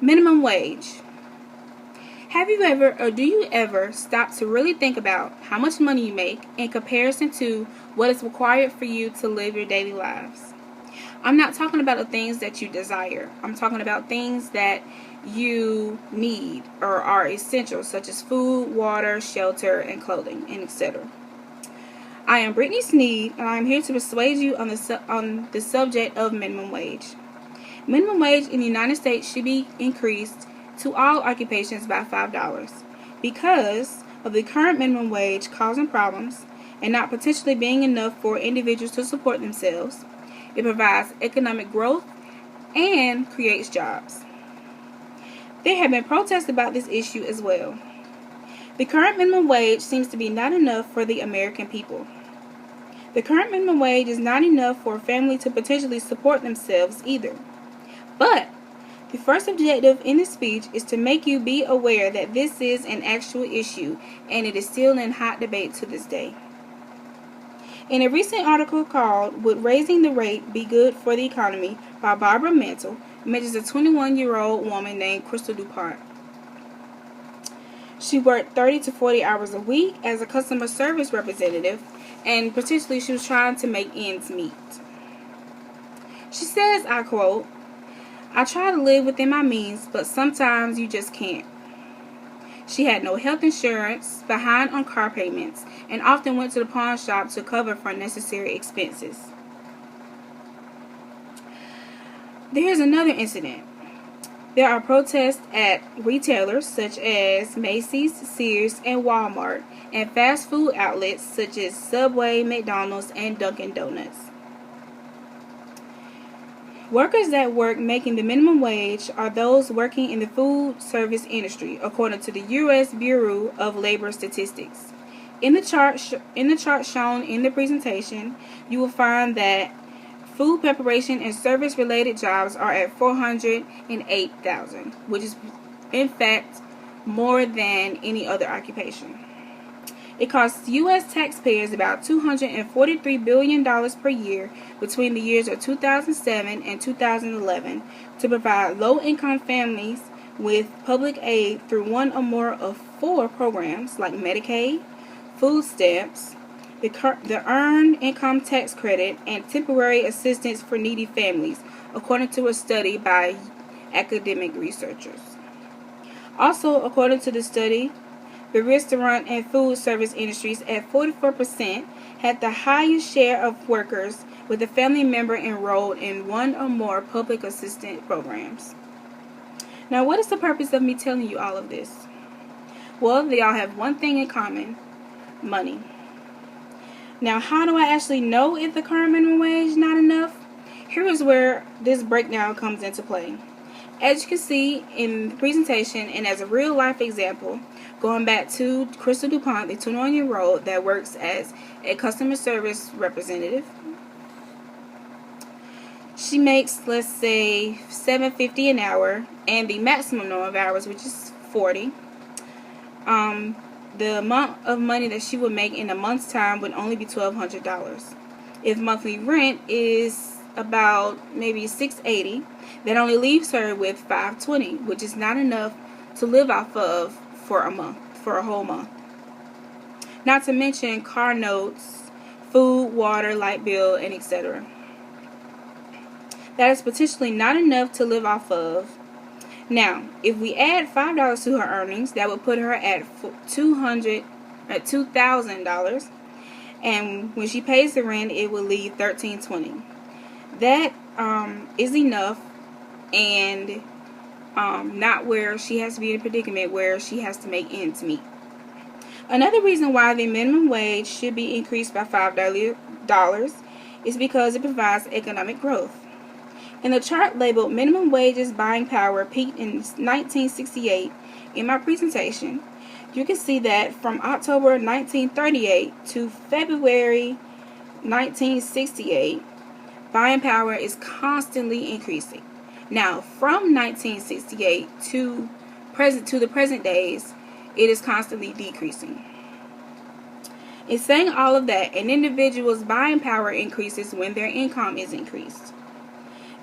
Minimum wage. Have you ever, or do you ever, stop to really think about how much money you make in comparison to what is required for you to live your daily lives? I'm not talking about the things that you desire. I'm talking about things that you need or are essential, such as food, water, shelter, and clothing, and etc. I am Brittany Sneed, and I am here to persuade you on the subject of minimum wage. Minimum wage in the United States should be increased to all occupations by $5 because of the current minimum wage causing problems and not potentially being enough for individuals to support themselves. It provides economic growth and creates jobs. There have been protests about this issue as well. The current minimum wage seems to be not enough for the American people. The current minimum wage is not enough for a family to potentially support themselves either. But the first objective in this speech is to make you be aware that this is an actual issue and it is still in hot debate to this day. In a recent article called "Would Raising the Rate Be Good for the Economy?" by Barbara Mantle, mentions a 21-year-old woman named Crystal DuPont. She worked 30 to 40 hours a week as a customer service representative, and potentially she was trying to make ends meet. She says, I quote, "I try to live within my means, but sometimes you just can't." She had no health insurance, behind on car payments, and often went to the pawn shop to cover for necessary expenses. There's another incident. There are protests at retailers such as Macy's, Sears, and Walmart, and fast food outlets such as Subway, McDonald's, and Dunkin' Donuts. Workers that work making the minimum wage are those working in the food service industry, according to the U.S. Bureau of Labor Statistics. In the chart shown in the presentation, you will find that food preparation and service-related jobs are at 408,000, which is in fact more than any other occupation. It costs U.S. taxpayers about $243 billion per year between the years of 2007 and 2011 to provide low-income families with public aid through one or more of 4 programs like Medicaid, food stamps, the Earned Income Tax Credit, and temporary assistance for needy families, according to a study by academic researchers. Also, according to the study, the restaurant and food service industries at 44% had the highest share of workers with a family member enrolled in one or more public assistance programs. Now, what is the purpose of me telling you all of this? Well, they all have one thing in common: money. Now, how do I actually know if the current minimum wage is not enough? Here is where this breakdown comes into play. As you can see in the presentation, and as a real life example, going back to Crystal DuPont, the 21-year-old that works as a customer service representative, she makes, let's say, $7.50 an hour, and the maximum number of hours, which is 40. The amount of money that she would make in a month's time would only be $1,200. If monthly rent is about maybe $680, that only leaves her with $520, which is not enough to live off of for a whole month. Not to mention car notes, food, water, light bill, and etc. That is potentially not enough to live off of. Now, if we add $5 to her earnings, that would put her at $2,000, and when she pays the rent, it will leave $1,320. That is enough, and not where she has to be in a predicament where she has to make ends meet. Another reason why the minimum wage should be increased by $5 is because it provides economic growth. In the chart labeled "Minimum Wages Buying Power Peaked in 1968" in my presentation, you can see that from October 1938 to February 1968, buying power is constantly increasing. Now, from 1968 to the present days, it is constantly decreasing. In saying all of that, an individual's buying power increases when their income is increased.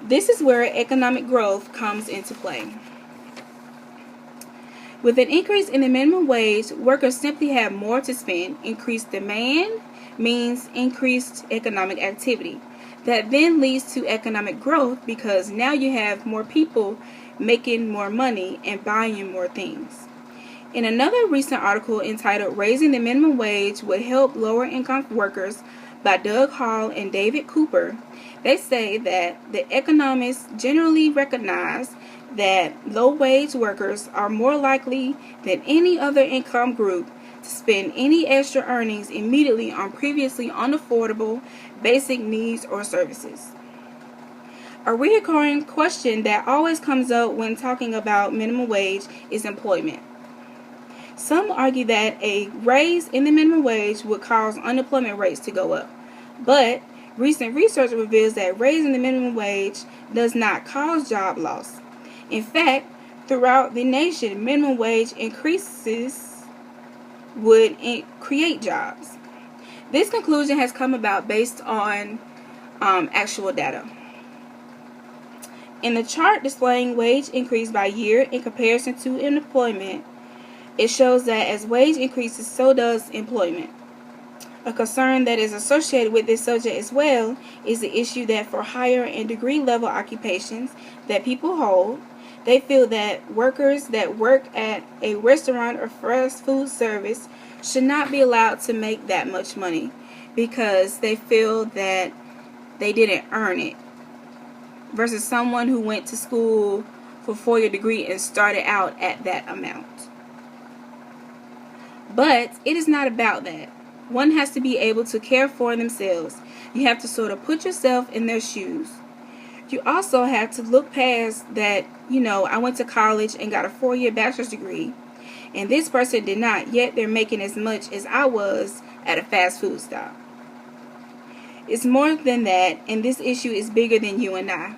This is where economic growth comes into play. With an increase in the minimum wage, workers simply have more to spend. Increased demand means increased economic activity. That then leads to economic growth because now you have more people making more money and buying more things. In another recent article entitled Raising the Minimum Wage Would Help Lower Income Workers by Doug Hall and David Cooper, they say that the economists generally recognize that low-wage workers are more likely than any other income group to spend any extra earnings immediately on previously unaffordable basic needs or services. A recurring question that always comes up when talking about minimum wage is employment. Some argue that a raise in the minimum wage would cause unemployment rates to go up, but recent research reveals that raising the minimum wage does not cause job loss. In fact, throughout the nation, minimum wage increases would create jobs. This conclusion has come about based on actual data. In the chart displaying wage increase by year in comparison to employment, it shows that as wage increases, so does employment. A concern that is associated with this subject as well is the issue that for higher and degree level occupations that people hold, they feel that workers that work at a restaurant or fast food service should not be allowed to make that much money because they feel that they didn't earn it, versus someone who went to school for a 4-year degree and started out at that amount. But it is not about that. One has to be able to care for themselves. You have to sort of put yourself in their shoes. You also have to look past that, I went to college and got a 4-year bachelor's degree, and this person did not, yet they're making as much as I was at a fast food stop. It's more than that, and this issue is bigger than you and I.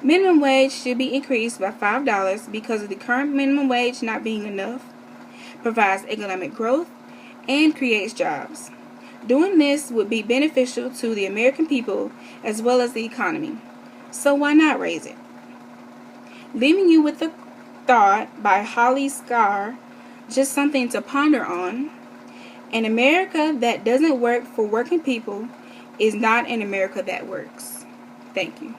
Minimum wage should be increased by $5 because of the current minimum wage not being enough, provides economic growth, and creates jobs. Doing this would be beneficial to the American people as well as the economy. So why not raise it? Leaving you with a thought by Holly Scar, just something to ponder on. An America that doesn't work for working people is not an America that works. Thank you.